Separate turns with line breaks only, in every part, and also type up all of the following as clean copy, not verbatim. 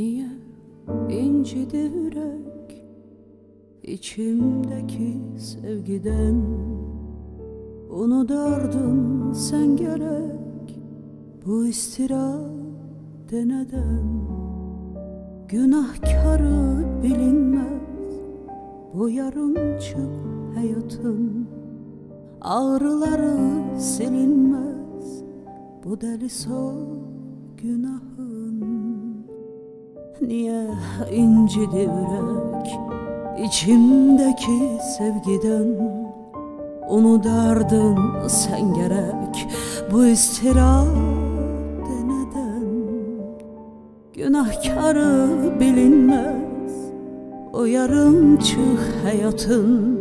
Niye incidi yürek içimdeki sevgiden? Unudardın sen gerek bu istirade neden? Günahkarı bilinmez bu yarımçık hayatın, ağrıları silinmez bu deli son günahın. Niye incidi yürek içimdeki sevgiden? Unudardın sen gerek bu istirade neden? Günahkarı bilinmez o yarımçık hayatın,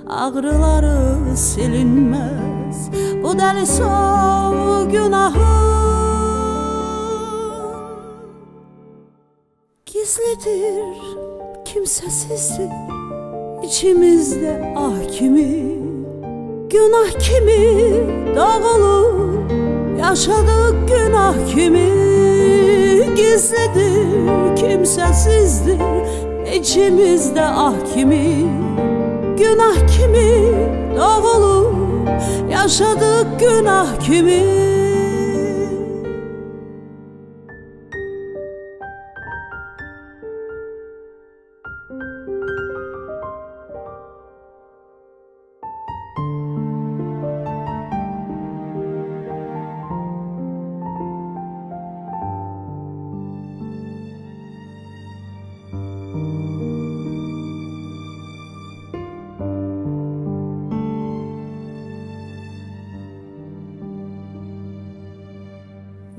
ağrıları silinmez bu deli son günahın. Gizlidir, kimsesizdir içimizde ah kimi, günah kimi, dağılıp yaşadık günah kimi. Gizlidir, kimsesizdir içimizde ah kimi, günah kimi, dağılıp yaşadık günah kimi.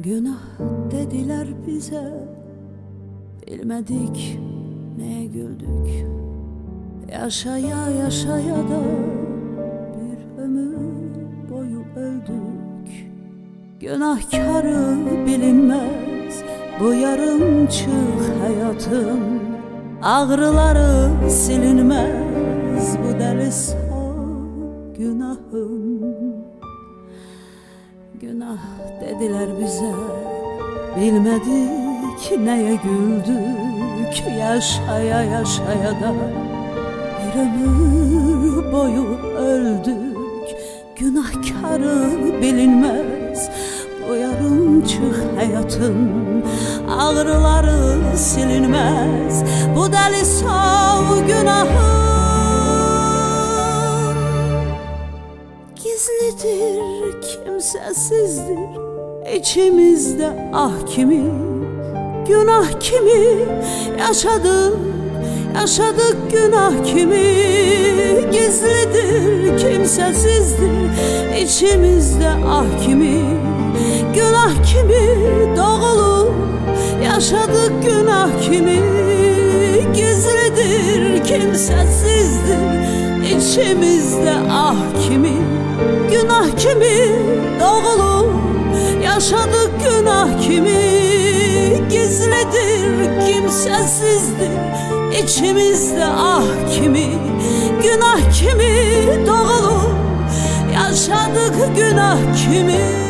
Günah dediler bize, bilmedik neye güldük. Yaşaya yaşaya da bir ömür boyu öldük. Günahkarı bilinmez bu yarımçık hayatın, ağrıları silinmez bu deli son günahın. Günah dediler bize, bilmedik neye güldük. Yaşaya yaşaya da bir ömür boyu öldük. Günahkarı bilinmez bu yarımçık hayatın, ağrıları silinmez bu deli son günahın. Gizlidir, kimsesizdir içimizde ah kimi, günah kimi, yaşadık günah kimi. Gizlidir, kimsesizdir içimizde ah kimi, günah kimi, doğulup yaşadık günah kimi. Gizlidir, kimsesizdir içimizde ah kimi, günah kimi, doğulup yaşadık günah kimi. Gizlidir, kimsesizdir içimizde ah kimi, günah kimi, doğulup yaşadık günah kimi.